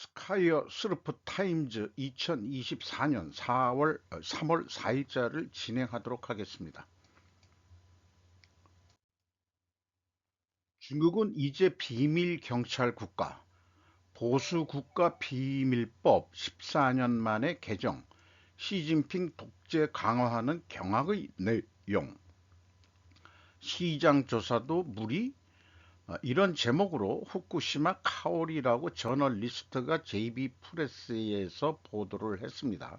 스카이어 스르프 타임즈 2024년 3월 4일자를 진행하도록 하겠습니다. 중국은 이제 비밀 경찰 국가, 보수 국가 비밀법 14년 만에 개정, 시진핑 독재 강화하는 경악의 내용, 시장 조사도 무리, 이런 제목으로 후쿠시마 카오리라고 저널리스트가 JB 프레스에서 보도를 했습니다.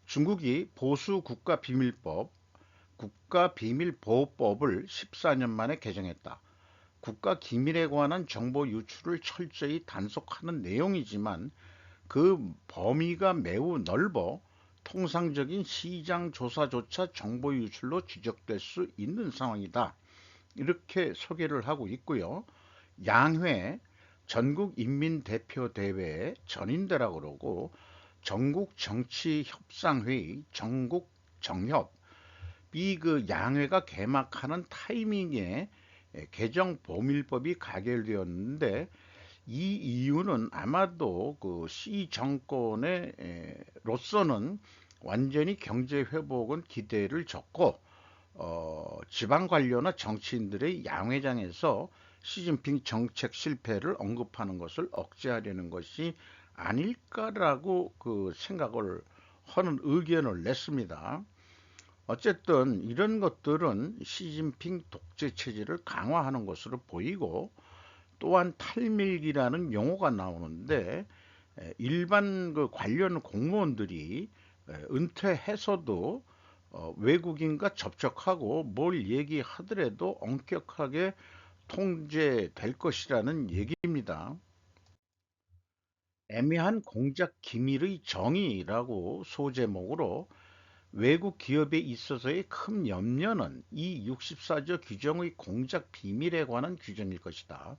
중국이 보수 국가비밀보호법을 14년 만에 개정했다. 국가 기밀에 관한 정보 유출을 철저히 단속하는 내용이지만 그 범위가 매우 넓어 통상적인 시장 조사조차 정보 유출로 지적될 수 있는 상황이다. 이렇게 소개를 하고 있고요. 양회 전국인민대표대회의 전인대라고 그러고 전국정치협상회의 전국정협 이 그 양회가 개막하는 타이밍에 개정 보밀법이 가결되었는데 이 이유는 아마도 그 시 정권의 로서는 완전히 경제 회복은 기대를 졌고 지방 관료나 정치인들의 양회장에서 시진핑 정책 실패를 언급하는 것을 억제하려는 것이 아닐까라고 그 생각을 하는 의견을 냈습니다. 어쨌든 이런 것들은 시진핑 독재 체제를 강화하는 것으로 보이고 또한 탈밀기라는 용어가 나오는데 일반 그 관련 공무원들이 은퇴해서도 외국인과 접촉하고 뭘 얘기하더라도 엄격하게 통제될 것이라는 얘기입니다. 애매한 공작 기밀의 정의라고 소제목으로 외국 기업에 있어서의 큰 염려는 이 64조 규정의 공작 비밀에 관한 규정일 것이다.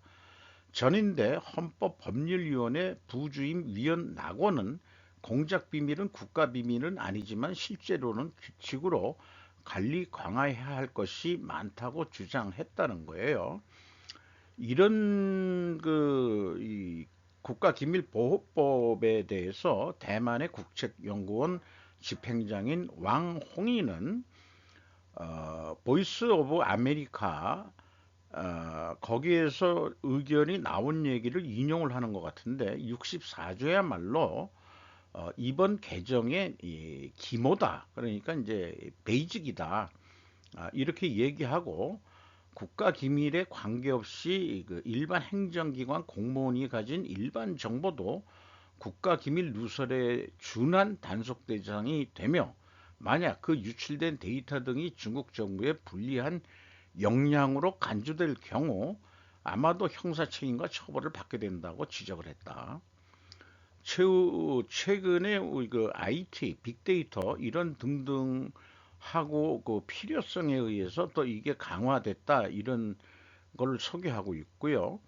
전인대 헌법법률위원회 부주임 위원 낙원은 공작 비밀은 국가 비밀은 아니지만 실제로는 규칙으로 관리 강화해야 할 것이 많다고 주장했다는 거예요. 이런 이 국가기밀보호법에 대해서 대만의 국책연구원 집행장인 왕홍이는 보이스 오브 아메리카 거기에서 의견이 나온 얘기를 인용을 하는 것 같은데 64조야말로 이번 개정의 기모다. 그러니까 이제 베이직이다. 이렇게 얘기하고 국가 기밀에 관계없이 그 일반 행정기관 공무원이 가진 일반 정보도 국가 기밀 누설에 준한 단속 대상이 되며 만약 그 유출된 데이터 등이 중국 정부에 불리한 역량으로 간주될 경우 아마도 형사책임과 처벌을 받게 된다고 지적을 했다. 최근에 그 IT, 빅데이터 이런 등등 하고 그 필요성에 의해서 또 이게 강화됐다 이런 걸 소개하고 있고요.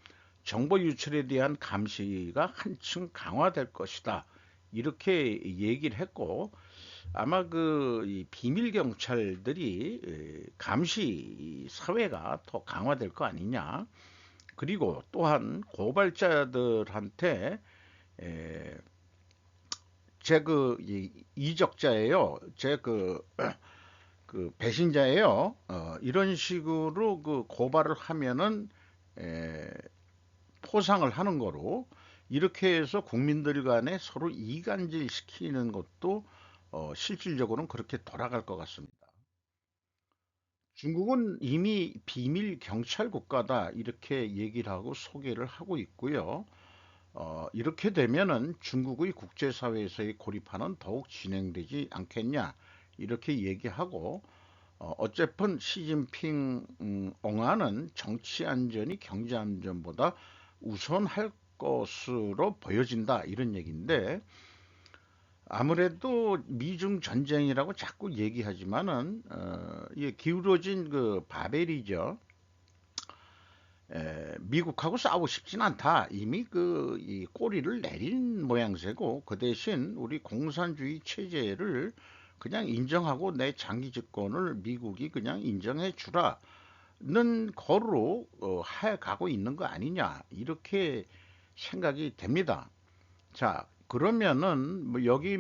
정보 유출에 대한 감시가 한층 강화될 것이다. 이렇게 얘기를 했고 아마 그 비밀 경찰들이 감시 사회가 더 강화될 거 아니냐. 그리고 또한 고발자들한테 제 그 이적자예요. 제 그 배신자예요. 이런 식으로 그 고발을 하면은 에, 포상을 하는 거로 이렇게 해서 국민들 간에 서로 이간질 시키는 것도 실질적으로는 그렇게 돌아갈 것 같습니다. 중국은 이미 비밀 경찰 국가다 이렇게 얘기를 하고 소개를 하고 있고요. 이렇게 되면은 중국의 국제사회에서의 고립화는 더욱 진행되지 않겠냐 이렇게 얘기하고 어쨌든 시진핑 엉아는 정치 안전이 경제 안전보다 우선할 것으로 보여진다 이런 얘기인데 아무래도 미중 전쟁이라고 자꾸 얘기하지만은 이게 기울어진 그 바벨이죠. 미국하고 싸우고 싶진 않다. 이미 그 이 꼬리를 내린 모양새고 그 대신 우리 공산주의 체제를 그냥 인정하고 내 장기 집권을 미국이 그냥 인정해 주라는 거로 해 가고 있는 거 아니냐 이렇게 생각이 됩니다. 자, 그러면은 뭐 여기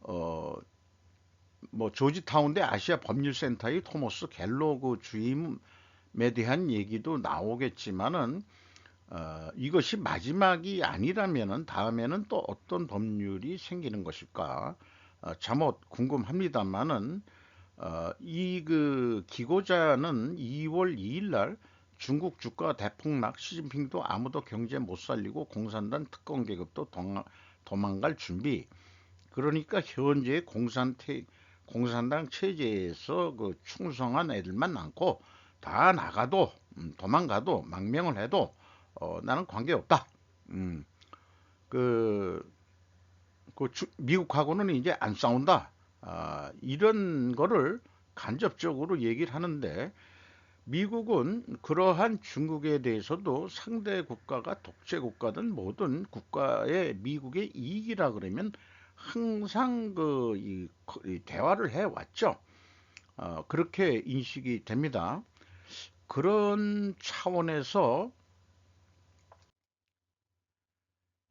어, 뭐 조지타운대 아시아 법률센터의 토머스 갤로그 주임에 대한 얘기도 나오겠지만은 이것이 마지막이 아니라면은 다음에는 또 어떤 법률이 생기는 것일까? 잠옷 궁금합니다만은 이 그 기고자는 2월 2일 날 중국 주가 대폭락, 시진핑도 아무도 경제 못 살리고 공산당 특권 계급도 도망갈 준비. 그러니까 현재 공산당 체제에서 그 충성한 애들만 남고 다 나가도 도망가도 망명을 해도 나는 관계없다. 음, 그, 미국하고는 이제 안 싸운다. 이런 거를 간접적으로 얘기를 하는데 미국은 그러한 중국에 대해서도 상대 국가가 독재 국가든 모든 국가의 미국의 이익이라 그러면 항상 이 대화를 해 왔죠. 그렇게 인식이 됩니다. 그런 차원에서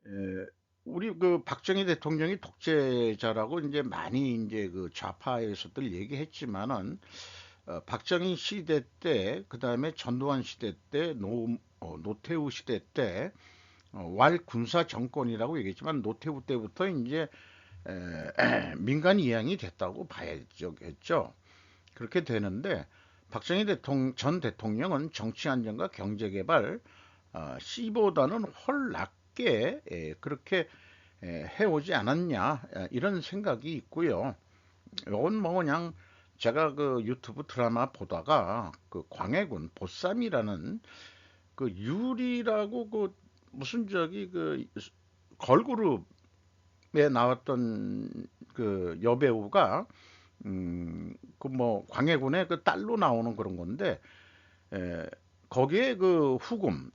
에, 우리 그 박정희 대통령이 독재자라고 이제 많이 이제 그 좌파에서들 얘기했지만은 박정희 시대 때, 그 다음에 전두환 시대 때, 노태우 시대 때, 왈 군사 정권이라고 얘기했지만 노태우 때부터 이제 민간 이양이 됐다고 봐야겠죠. 그렇게 되는데 박정희 전 대통령은 정치 안정과 경제 개발 C보다는 훨 낮게 그렇게 해오지 않았냐 이런 생각이 있고요. 이건 뭐 그냥 제가 그 유튜브 드라마 보다가 그 광해군 보쌈이라는 그 유리라고 그 무슨 저기 그 걸그룹에 나왔던 그 여배우가 그 뭐 광해군의 그 딸로 나오는 그런 건데 에, 거기에 그 후금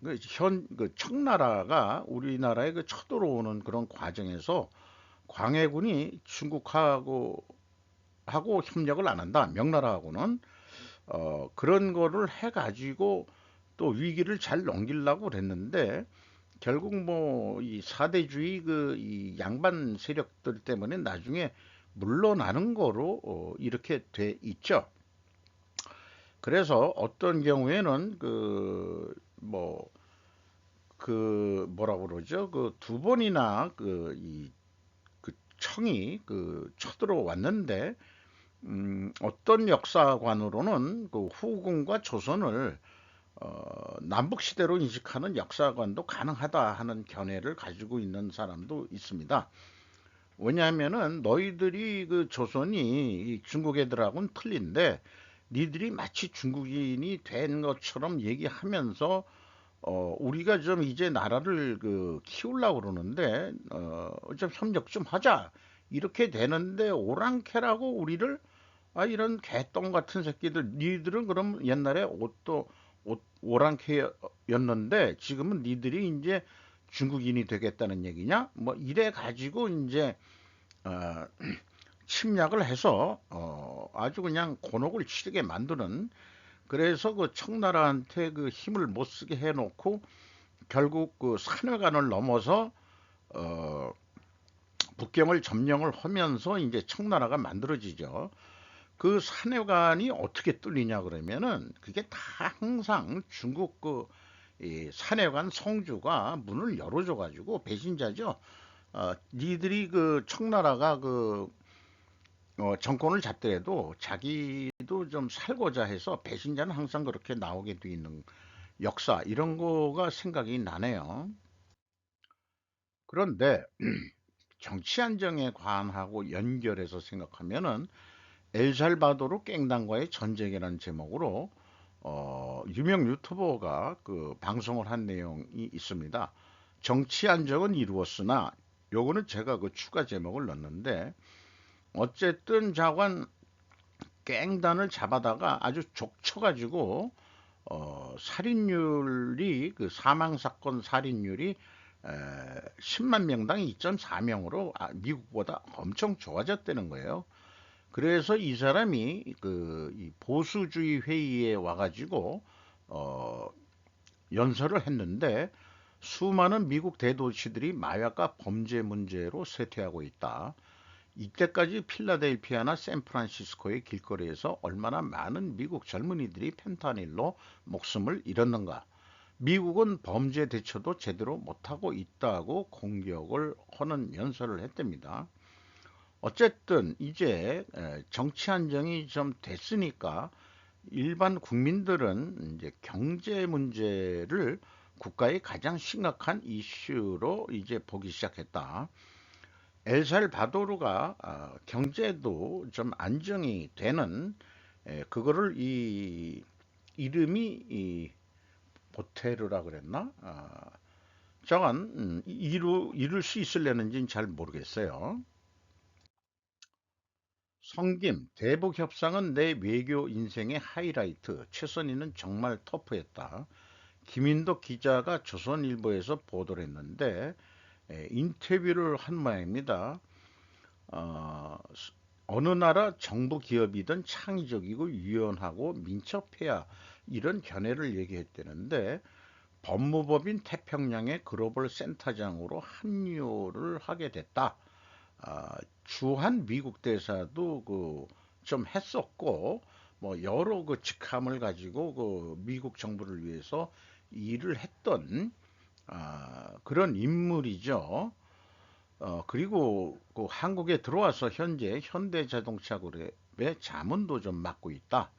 그 청나라가 우리나라에 그 쳐들어오는 그런 과정에서 광해군이 중국하고 협력을 안 한다. 명나라하고는 그런 거를 해가지고 또 위기를 잘 넘기려고 그랬는데 결국 뭐 이 사대주의 그 이 양반 세력들 때문에 나중에 물러나는 거로 이렇게 돼 있죠. 그래서 어떤 경우에는 뭐라고 그러죠? 그 두 번이나 그 청이 그 쳐들어왔는데 어떤 역사관으로는 그 후금과 조선을 남북 시대로 인식하는 역사관도 가능하다 하는 견해를 가지고 있는 사람도 있습니다. 왜냐하면은 너희들이 그 조선이 이 중국 애들하고는 틀린데 니들이 마치 중국인이 된 것처럼 얘기하면서 우리가 좀 이제 나라를 그 키우려고 그러는데 좀 협력 좀 하자 이렇게 되는데 오랑캐라고 우리를 이런 개똥 같은 새끼들 니들은 그럼 옛날에 오랑캐였는데 지금은 니들이 이제 중국인이 되겠다는 얘기냐? 뭐 이래 가지고 이제 어, 침략을 해서 아주 그냥 곤혹을 치르게 만드는 그래서 그 청나라한테 그 힘을 못 쓰게 해놓고 결국 그 산회관을 넘어서 어, 북경을 점령을 하면서 이제 청나라가 만들어지죠. 그 산해관이 어떻게 뚫리냐 그러면은 그게 다 항상 중국 이 산해관 성주가 문을 열어줘 가지고 배신자죠. 니들이 그 청나라가 정권을 잡더라도 자기도 좀 살고자 해서 배신자는 항상 그렇게 나오게 돼 있는 역사 이런 거가 생각이 나네요. 그런데 정치 안정에 관하고 연결해서 생각하면은 엘살바도르 깽단과의 전쟁이라는 제목으로 유명 유튜버가 그 방송을 한 내용이 있습니다. 정치 안정은 이루었으나 요거는 제가 그 추가 제목을 넣었는데 어쨌든 자관 깽단을 잡아다가 아주 족쳐가지고 살인율이 그 사망 사건 살인율이 10만 명당 2.4명으로 미국보다 엄청 좋아졌다는 거예요. 그래서 이 사람이 이 보수주의 회의에 와가지고 어, 연설을 했는데 수많은 미국 대도시들이 마약과 범죄 문제로 쇠퇴하고 있다. 이때까지 필라델피아나 샌프란시스코의 길거리에서 얼마나 많은 미국 젊은이들이 펜타닐로 목숨을 잃었는가. 미국은 범죄 대처도 제대로 못하고 있다고 공격을 하는 연설을 했답니다. 어쨌든 이제 정치 안정이 좀 됐으니까 일반 국민들은 이제 경제 문제를 국가의 가장 심각한 이슈로 이제 보기 시작했다. 엘살바도르가 경제도 좀 안정이 되는 그거를 이 이름이 이 보테르라 그랬나? 저건 이룰 수 있을려는지는 잘 모르겠어요. 성김, 대북 협상은 내 외교 인생의 하이라이트. 최선희는 정말 터프했다. 김인덕 기자가 조선일보에서 보도를 했는데 인터뷰를 한 모양입니다. 어, 어느 나라 정부 기업이든 창의적이고 유연하고 민첩해야 이런 견해를 얘기했다는데 법무법인 태평양의 글로벌 센터장으로 합류를 하게 됐다. 주한 미국 대사도 좀 했었고 뭐 여러 그 직함을 가지고 그 미국 정부를 위해서 일을 했던 그런 인물이죠. 그리고 그 한국에 들어와서 현재 현대자동차 그룹의 자문도 좀 맡고 있다.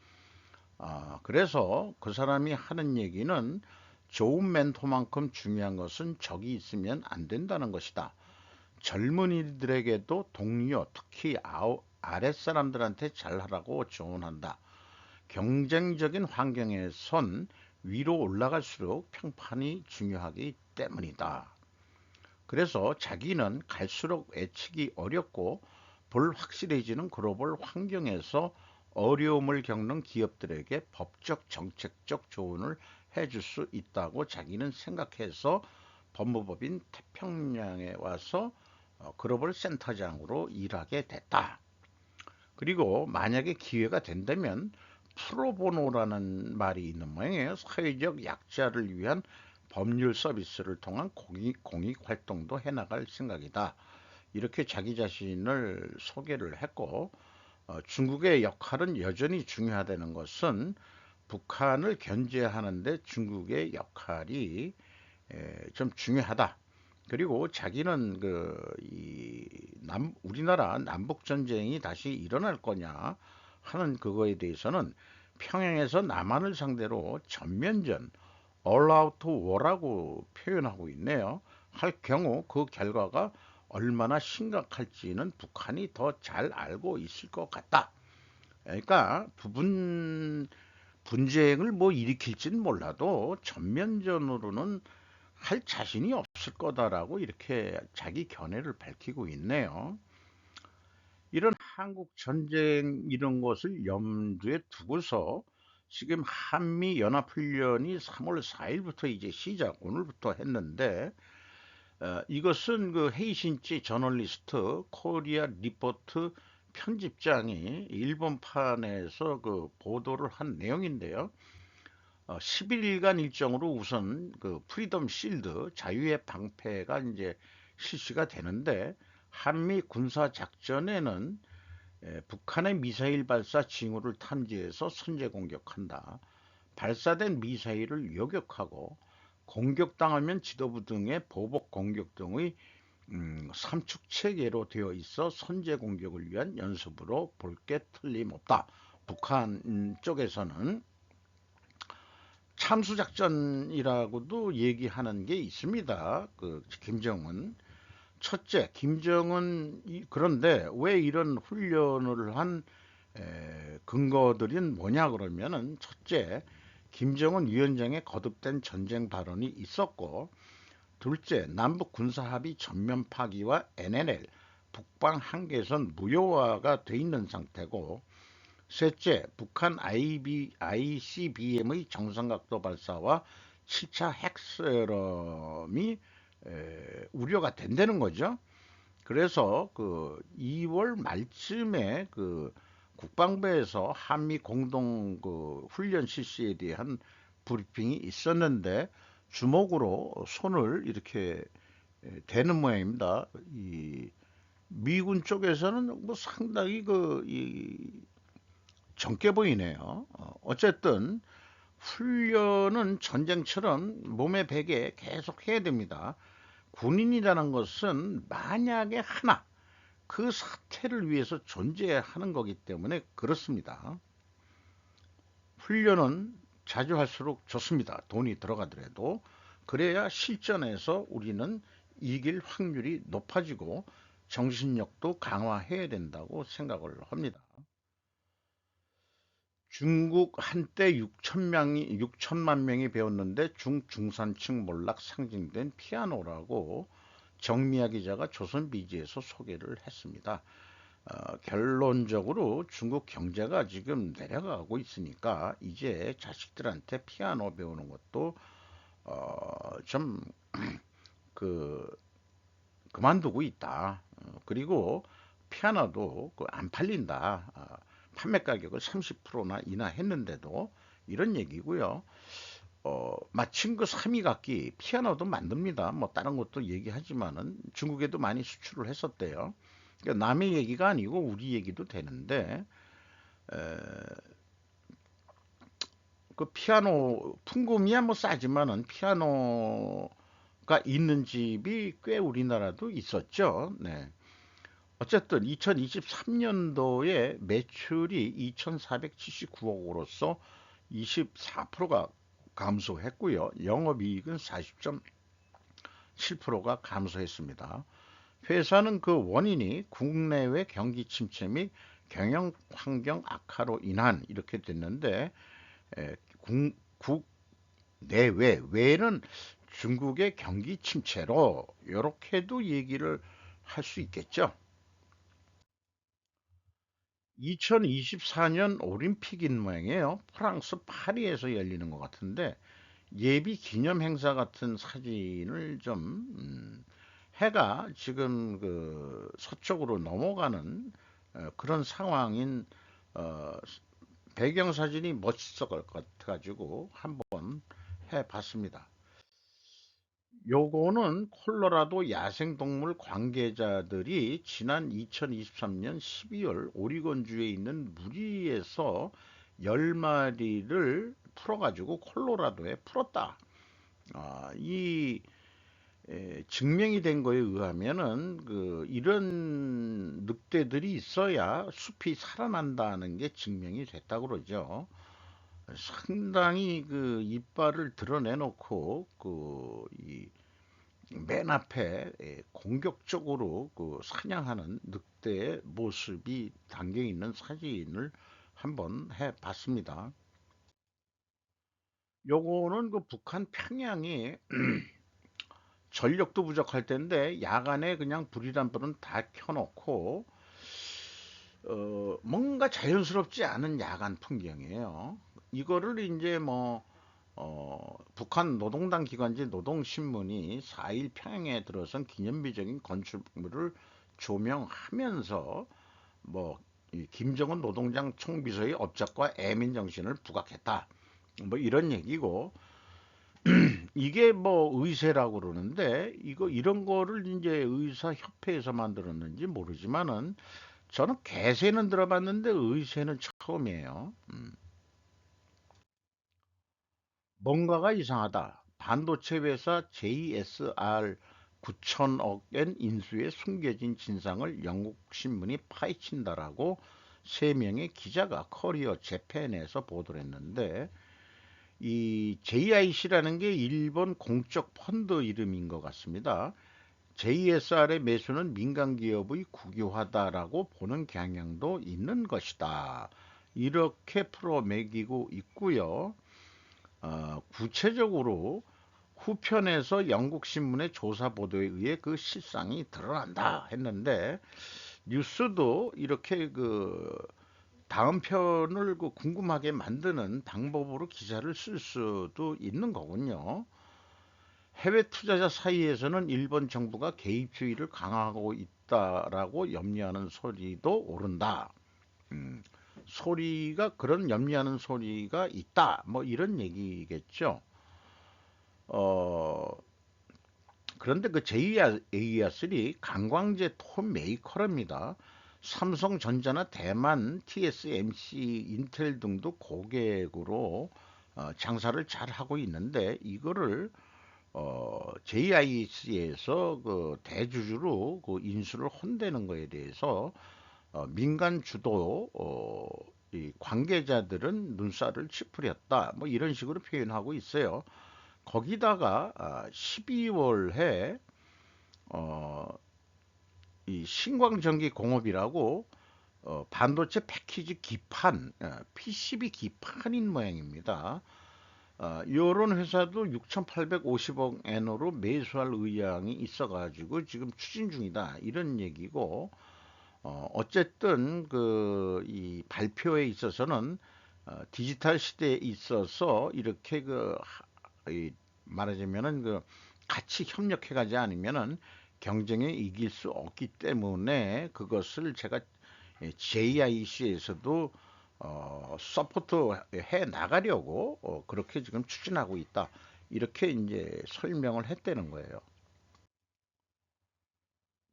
그래서 그 사람이 하는 얘기는 좋은 멘토만큼 중요한 것은 적이 있으면 안 된다는 것이다. 젊은이들에게도 동료, 특히 아랫사람들한테 잘하라고 조언한다. 경쟁적인 환경에선 위로 올라갈수록 평판이 중요하기 때문이다. 그래서 자기는 갈수록 예측이 어렵고 불확실해지는 글로벌 환경에서 어려움을 겪는 기업들에게 법적 정책적 조언을 해줄 수 있다고 자기는 생각해서 법무법인 태평양에 와서 글로벌 센터장으로 일하게 됐다. 그리고 만약에 기회가 된다면 프로보노라는 말이 있는 모양이에요. 사회적 약자를 위한 법률 서비스를 통한 공익 활동도 해나갈 생각이다. 이렇게 자기 자신을 소개를 했고 중국의 역할은 여전히 중요하다는 것은 북한을 견제하는데 중국의 역할이 좀 중요하다. 그리고 자기는 우리나라 남북 전쟁이 다시 일어날 거냐 하는 그거에 대해서는 평양에서 남한을 상대로 전면전 all out war라고 표현하고 있네요. 할 경우 그 결과가 얼마나 심각할지는 북한이 더 잘 알고 있을 것 같다. 그러니까 분쟁을 뭐 일으킬지는 몰라도 전면전으로는 할 자신이 없을 거다라고 이렇게 자기 견해를 밝히고 있네요. 이런 한국 전쟁 이런 것을 염두에 두고서 지금 한미 연합훈련이 3월 4일부터 이제 오늘부터 했는데 이것은 그 헤이신치 저널리스트 코리아 리포트 편집장이 일본판에서 그 보도를 한 내용인데요. 11일간 일정으로 우선 그 프리덤 실드 자유의 방패가 이제 실시가 되는데 한미 군사 작전에는 북한의 미사일 발사 징후를 탐지해서 선제 공격한다. 발사된 미사일을 요격하고 공격당하면 지도부 등의 보복 공격 등의 삼축 체계로 되어 있어 선제 공격을 위한 연습으로 볼 게 틀림없다. 북한 쪽에서는 참수작전이라고도 얘기하는 게 있습니다. 그 김정은. 첫째, 김정은 그런데 왜 이런 훈련을 한 근거들은 뭐냐 그러면은 첫째, 김정은 위원장의 거듭된 전쟁 발언이 있었고, 둘째, 남북 군사합의 전면 파기와 NLL 북방 한계선 무효화가 돼 있는 상태고, 셋째, 북한 ICBM의 정상각도 발사와 7차 핵실험이 우려가 된다는 거죠. 그래서 그 2월 말쯤에 그 국방부에서 한미 공동 그 훈련 실시에 대한 브리핑이 있었는데 주먹으로 손을 이렇게 대는 모양입니다. 이 미군 쪽에서는 뭐 상당히 젊게 보이네요. 어쨌든 훈련은 전쟁처럼 몸의 베개 계속 해야 됩니다. 군인이라는 것은 만약에 하나 그 사태를 위해서 존재하는 거기 때문에 그렇습니다. 훈련은 자주 할수록 좋습니다. 돈이 들어가더라도. 그래야 실전에서 우리는 이길 확률이 높아지고 정신력도 강화해야 된다고 생각을 합니다. 중국 한때 6천만 명이 배웠는데 중산층 몰락 상징된 피아노라고 정미아 기자가 조선비지에서 소개를 했습니다. 결론적으로 중국 경제가 지금 내려가고 있으니까 이제 자식들한테 피아노 배우는 것도 좀 그 그만두고 있다. 그리고 피아노도 안 팔린다. 판매 가격을 30%나 인하했는데도 이런 얘기고요. 마침 그 3위각기 피아노도 만듭니다. 뭐 다른 것도 얘기하지만은 중국에도 많이 수출을 했었대요. 그러니까 남의 얘기가 아니고 우리 얘기도 되는데 에, 그 피아노 품금이야 뭐 싸지만은 피아노가 있는 집이 꽤 우리나라도 있었죠. 네. 어쨌든 2023년도에 매출이 2,479억으로서 24%가 감소했고요. 영업이익은 40.7%가 감소했습니다. 회사는 그 원인이 국내외 경기 침체 및 경영 환경 악화로 인한 이렇게 됐는데 국내외 외는 중국의 경기 침체로 이렇게도 얘기를 할 수 있겠죠. 2024년 올림픽인 모양이에요. 프랑스 파리에서 열리는 것 같은데 예비 기념 행사 같은 사진을 좀 해가 지금 그 서쪽으로 넘어가는 그런 상황인 어, 배경 사진이 멋있을 것 같아가지고 한번 해봤습니다. 요거는 콜로라도 야생동물 관계자들이 지난 2023년 12월 오리건주에 있는 무리에서 10마리를 풀어가지고 콜로라도에 풀었다. 이 증명이 된 거에 의하면은 이런 늑대들이 있어야 숲이 살아난다는 게 증명이 됐다고 그러죠. 상당히 그 이빨을 드러내놓고 이 맨 앞에 공격적으로 사냥하는 늑대의 모습이 담겨 있는 사진을 한번 해 봤습니다. 요거는 그 북한 평양이 전력도 부족할 텐데 야간에 그냥 불이란 불은 다 켜놓고 뭔가 자연스럽지 않은 야간 풍경이에요. 이거를 이제 뭐 북한 노동당 기관지 노동신문이 4일 평양에 들어선 기념비적인 건축물을 조명하면서 뭐 김정은 노동당 총비서의 업적과 애민 정신을 부각했다. 뭐 이런 얘기고 이게 뭐 의세라고 그러는데 이거 이런 거를 이제 의사협회에서 만들었는지 모르지만은 저는 개세는 들어봤는데 의세는 처음이에요. 뭔가가 이상하다. 반도체 회사 JSR 9천억엔 인수의 숨겨진 진상을 영국 신문이 파헤친다라고 세 명의 기자가 커리어 재팬에서 보도를 했는데 이 JIC라는 게 일본 공적 펀드 이름인 것 같습니다. JSR의 매수는 민간 기업의 국유화다라고 보는 경향도 있는 것이다. 이렇게 풀어매기고 있고요. 구체적으로 후편에서 영국 신문의 조사 보도에 의해 그 실상이 드러난다 했는데 뉴스도 이렇게 다음 편을 궁금하게 만드는 방법으로 기사를 쓸 수도 있는 거군요. 해외 투자자 사이에서는 일본 정부가 개입주의를 강화하고 있다라고 염려하는 소리도 오른다. 음, 소리가 그런 염려하는 소리가 있다. 뭐 이런 얘기겠죠. 어, 그런데 그 JAR3 관광제 톱 메이커랍니다. 삼성전자나 대만, TSMC, 인텔 등도 고객으로 장사를 잘 하고 있는데 이거를 JIC에서 그 대주주로 그 인수를 혼대는 거에 대해서 민간 주도 이 관계자들은 눈살을 찌푸렸다. 뭐 이런 식으로 표현하고 있어요. 거기다가 12월에 어, 이 신광전기 공업이라고 반도체 패키지 기판, PCB 기판인 모양입니다. 요런 회사도 6,850억 엔으로 매수할 의향이 있어가지고 지금 추진 중이다. 이런 얘기고, 어쨌든 그 이 발표에 있어서는 디지털 시대에 있어서 이렇게 말하자면은 그 같이 협력해가지 않으면은 경쟁에 이길 수 없기 때문에 그것을 제가 JIC에서도 서포트 해 나가려고 그렇게 지금 추진하고 있다. 이렇게 이제 설명을 했다는 거예요.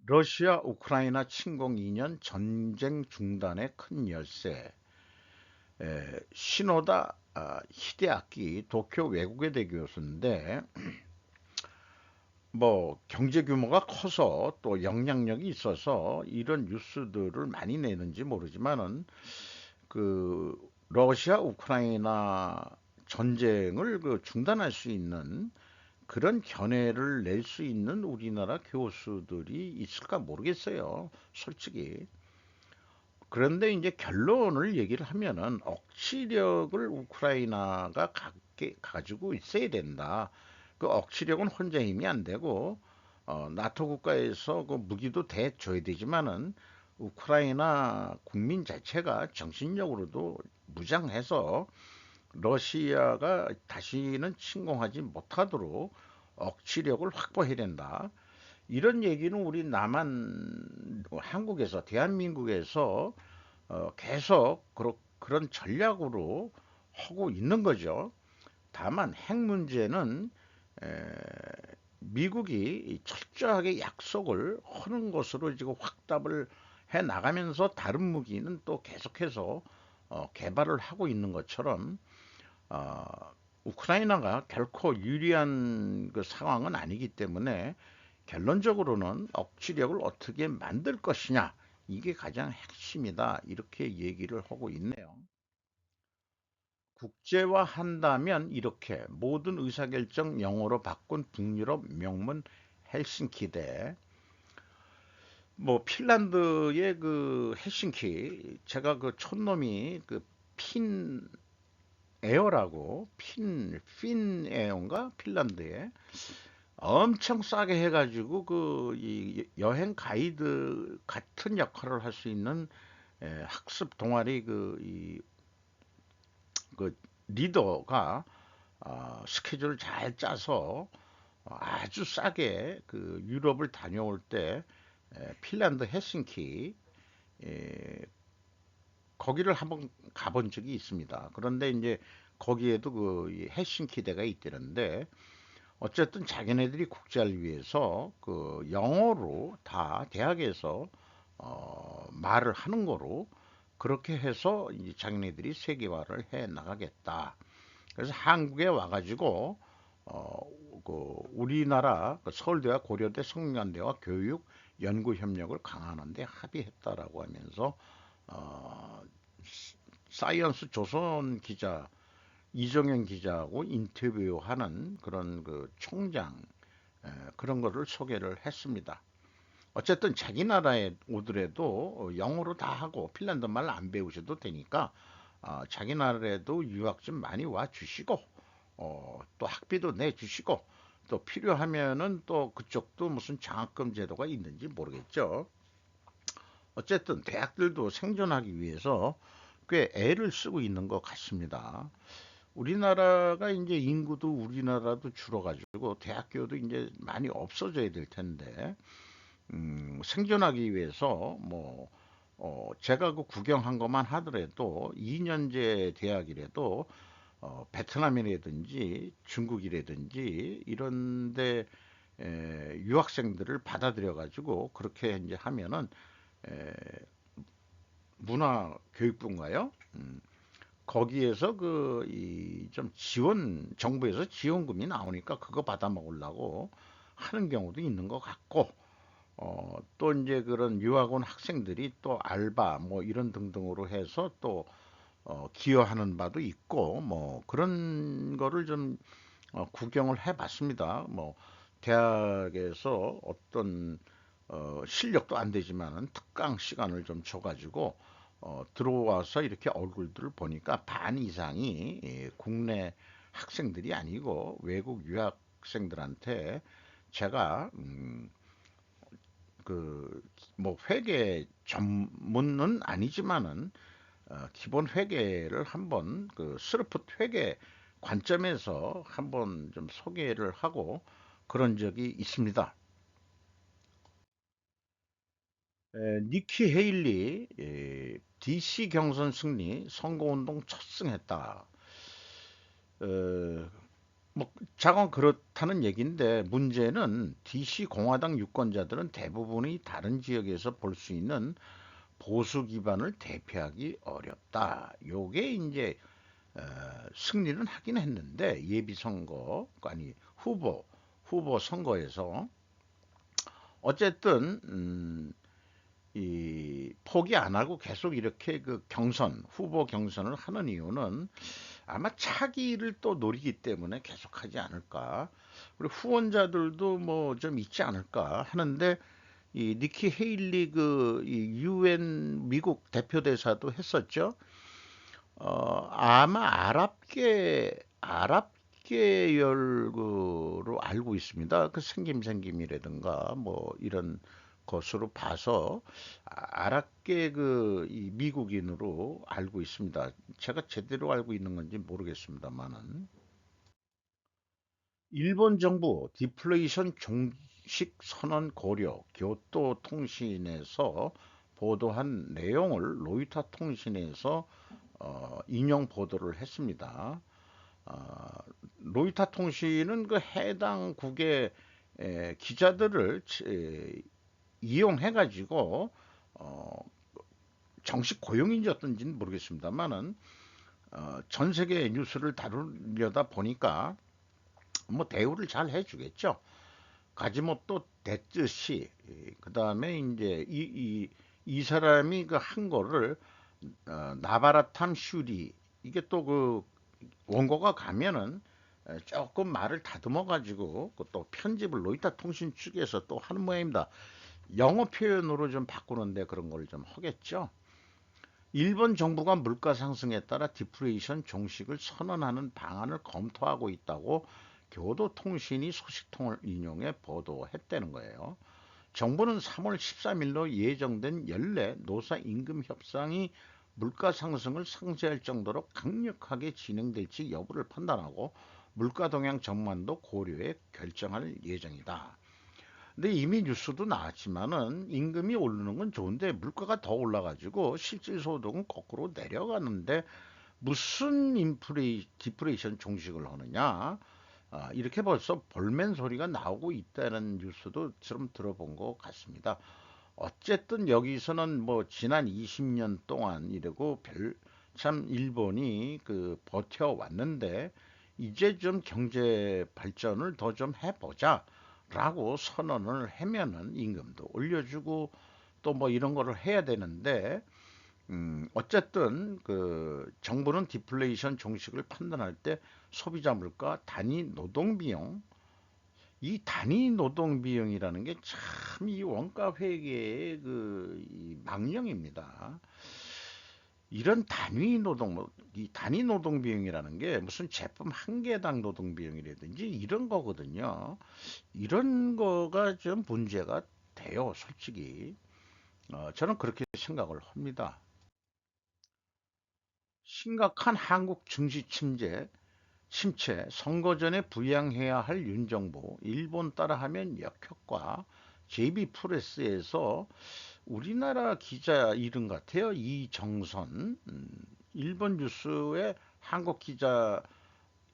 러시아 우크라이나 침공 2년 전쟁 중단의 큰 열쇠. 시노다 히데아키 도쿄 외국어대 교수인데 뭐 경제 규모가 커서 또 영향력이 있어서 이런 뉴스들을 많이 내는지 모르지만은 그 러시아 우크라이나 전쟁을 그 중단할 수 있는 그런 견해를 낼 수 있는 우리나라 교수들이 있을까 모르겠어요. 솔직히. 그런데 이제 결론을 얘기를 하면은 억지력을 우크라이나가 가지고 있어야 된다. 그 억지력은 혼자 힘이 안 되고 나토 국가에서 그 무기도 대줘야 되지만은 우크라이나 국민 자체가 정신력으로도 무장해서 러시아가 다시는 침공하지 못하도록 억지력을 확보해야 된다. 이런 얘기는 우리 한국에서 대한민국에서 계속 그런 전략으로 하고 있는 거죠. 다만 핵 문제는 에, 미국이 철저하게 약속을 하는 것으로 지금 확답을 해 나가면서 다른 무기는 또 계속해서 개발을 하고 있는 것처럼 어, 우크라이나가 결코 유리한 그 상황은 아니기 때문에 결론적으로는 억지력을 어떻게 만들 것이냐 이게 가장 핵심이다 이렇게 얘기를 하고 있네요. 국제화한다면 이렇게 모든 의사결정 영어로 바꾼 북유럽 명문 헬싱키 대 뭐 핀란드의 그 헬싱키 제가 그 촌놈이 그 핀 에어라고 핀 에어인가 핀란드에 엄청 싸게 해가지고 그 이 여행 가이드 같은 역할을 할 수 있는 학습 동아리 그 리더가 스케줄을 잘 짜서 아주 싸게 그 유럽을 다녀올 때 핀란드 헬싱키 에, 거기를 한번 가본 적이 있습니다. 그런데 이제 거기에도 그 헬싱키대가 있다는데 어쨌든 자기네들이 국제를 위해서 그 영어로 다 대학에서 말을 하는 거로 그렇게 해서 이제 자기네들이 세계화를 해 나가겠다. 그래서 한국에 와가지고 어, 우리나라 그 서울대와 고려대 성균관대와 교육 연구 협력을 강화하는 데 합의했다라고 하면서 어, 사이언스 조선 기자 이정현 기자하고 인터뷰하는 그런 그 총장 그런 거를 소개를 했습니다. 어쨌든 자기 나라에 오더라도 영어로 다 하고 핀란드 말 안 배우셔도 되니까 자기 나라에도 유학 좀 많이 와 주시고 또 학비도 내 주시고 또 필요하면은 또 그쪽도 무슨 장학금 제도가 있는지 모르겠죠. 어쨌든 대학들도 생존하기 위해서 꽤 애를 쓰고 있는 것 같습니다. 우리나라가 이제 인구도 우리나라도 줄어가지고 대학교도 이제 많이 없어져야 될 텐데 생존하기 위해서 뭐 제가 그 구경한 것만 하더라도 2년제 대학이라도 베트남이라든지 중국이라든지 이런데 유학생들을 받아들여 가지고 그렇게 이제 하면은 에, 문화교육부인가요? 거기에서 그 이 좀 지원 정부에서 지원금이 나오니까 그거 받아 먹으려고 하는 경우도 있는 것 같고 또 이제 그런 유학원 학생들이 또 알바 뭐 이런 등등으로 해서 또 기여하는 바도 있고 뭐 그런 거를 좀 구경을 해봤습니다. 뭐 대학에서 어떤 실력도 안 되지만은 특강 시간을 좀 줘가지고 들어와서 이렇게 얼굴들을 보니까 반 이상이 국내 학생들이 아니고 외국 유학생들한테 제가 그 뭐 회계 전문은 아니지만은 기본 회계를 한번 그 스르프 회계 관점에서 한번 좀 소개를 하고 그런 적이 있습니다. 니키 헤일리 DC 경선 승리 선거운동 첫 승했다. 어, 뭐 자건 그렇다는 얘기인데 문제는 DC 공화당 유권자들은 대부분이 다른 지역에서 볼 수 있는 보수 기반을 대표하기 어렵다. 요게 이제 어, 승리는 하긴 했는데 예비 선거 아니 후보 선거에서 어쨌든 이 포기 안 하고 계속 이렇게 그 경선 후보 경선을 하는 이유는 아마 차기를 또 노리기 때문에 계속하지 않을까. 그리고 후원자들도 뭐 좀 있지 않을까 하는데 이 니키 헤일리 그 유엔 미국 대표대사도 했었죠. 아마 아랍계열로 알고 있습니다. 그 생김이라든가 뭐 이런 것으로 봐서 아랍계 그이 미국인으로 알고 있습니다. 제가 제대로 알고 있는 건지 모르겠습니다만은 일본 정부 디플레이션 종식 선언 고려 교토통신에서 보도한 내용을 로이터 통신에서 인용 보도를 했습니다. 어, 로이터 통신은 그 해당국의 기자들을 이용해 가지고 어, 정식 고용인지 어떤지는 모르겠습니다만은 전 세계 뉴스를 다루려다 보니까 뭐 대우를 잘 해주겠죠. 가지못도 됐듯이 그 다음에 이제 이 사람이 그 한 거를 나바라탐 슈리 이게 또 그 원고가 가면은 조금 말을 다듬어 가지고 또 편집을 로이터 통신 측에서 또 하는 모양입니다. 영어 표현으로 좀 바꾸는데 그런 걸 좀 하겠죠. 일본 정부가 물가 상승에 따라 디플레이션 종식을 선언하는 방안을 검토하고 있다고 교도통신이 소식통을 인용해 보도했다는 거예요. 정부는 3월 13일로 예정된 연례 노사 임금 협상이 물가 상승을 상쇄할 정도로 강력하게 진행될지 여부를 판단하고 물가 동향 전망도 고려해 결정할 예정이다. 근데 이미 뉴스도 나왔지만은 임금이 오르는 건 좋은데 물가가 더 올라가지고 실질 소득은 거꾸로 내려가는데 무슨 디프레이션 종식을 하느냐? 이렇게 벌써 볼멘 소리가 나오고 있다는 뉴스도 좀 들어본 것 같습니다. 어쨌든 여기서는 뭐 지난 20년 동안 이러고 참 일본이 그 버텨왔는데 이제 좀 경제 발전을 더 좀 해보자라고 선언을 하면은 임금도 올려주고 또 뭐 이런 거를 해야 되는데 어쨌든 그 정부는 디플레이션 종식을 판단할 때 소비자 물가 단위 노동 비용 이 단위 노동 비용이라는 게 참 이 원가 회계의 그이 망령입니다. 이런 단위 노동, 이 단위 노동 비용이라는 게 무슨 제품 한 개당 노동 비용이라든지 이런 거거든요. 이런 거가 좀 문제가 돼요, 솔직히. 저는 그렇게 생각을 합니다. 심각한 한국 증시 침체, 선거 전에 부양해야 할 윤정부, 일본 따라하면 역효과, JB프레스에서 우리나라 기자 이름 같아요. 이정선, 일본 뉴스에 한국 기자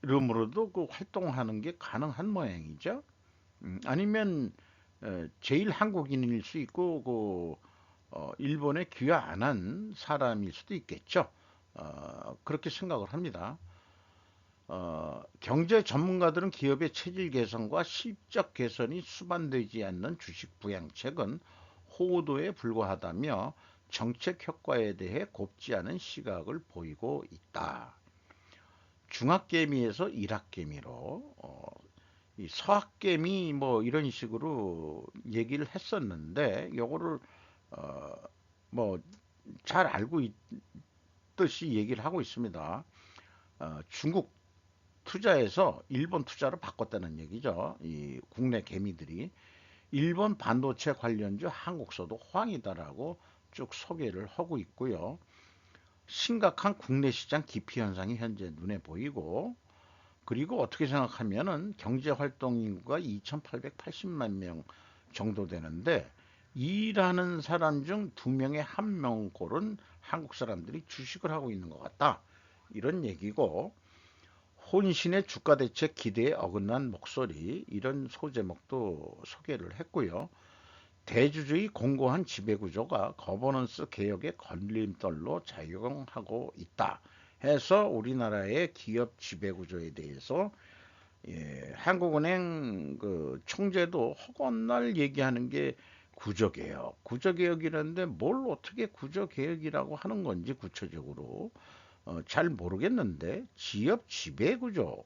이름으로도 그 활동하는 게 가능한 모양이죠. 아니면 제일 한국인일 수 있고 일본에 귀화 안 한 사람일 수도 있겠죠. 그렇게 생각을 합니다. 경제 전문가들은 기업의 체질 개선과 실적 개선이 수반되지 않는 주식 부양책은 호도에 불과하다며 정책 효과에 대해 곱지 않은 시각을 보이고 있다. 중학개미에서 일학개미로 이 서학개미 뭐 이런 식으로 얘기를 했었는데 요거를 어, 뭐 잘 알고 있듯이 얘기를 하고 있습니다. 중국 투자에서 일본 투자로 바꿨다는 얘기죠. 이 국내 개미들이 일본 반도체 관련주 한국서도 호황이다라고 쭉 소개를 하고 있고요. 심각한 국내 시장 기피 현상이 현재 눈에 보이고, 그리고 어떻게 생각하면은 경제 활동 인구가 2,880만 명 정도 되는데 일하는 사람 중 두 명에 한 명꼴은 한국 사람들이 주식을 하고 있는 것 같다. 이런 얘기고, 혼신의 주가 대책 기대에 어긋난 목소리, 이런 소제목도 소개를 했고요. 대주주의 공고한 지배구조가 거버넌스 개혁의 걸림돌로 작용하고 있다 해서 우리나라의 기업 지배구조에 대해서 한국은행 그 총재도 허건날 얘기하는 게 구조개혁, 구조개혁이라는데 뭘 어떻게 구조개혁이라고 하는 건지 구체적으로 잘 모르겠는데 지역 지배구조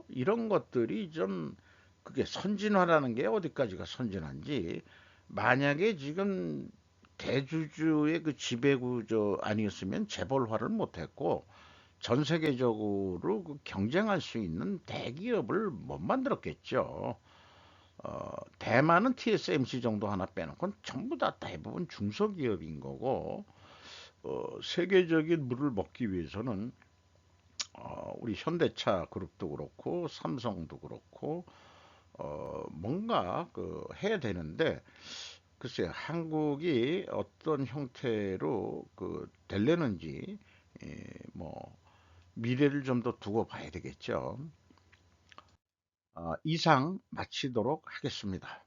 이런 것들이 좀 그게 선진화라는 게 어디까지가 선진화인지 만약에 지금 대주주의 그 지배구조 아니었으면 재벌화를 못했고 전 세계적으로 그 경쟁할 수 있는 대기업을 못 만들었겠죠. 대만은 TSMC 정도 하나 빼놓고 전부 다 대부분 중소기업인 거고 세계적인 물을 먹기 위해서는 우리 현대차 그룹도 그렇고 삼성도 그렇고 뭔가 그 해야 되는데 글쎄요 한국이 어떤 형태로 그 될려는지 뭐 미래를 좀 더 두고 봐야 되겠죠. 이상 마치도록 하겠습니다.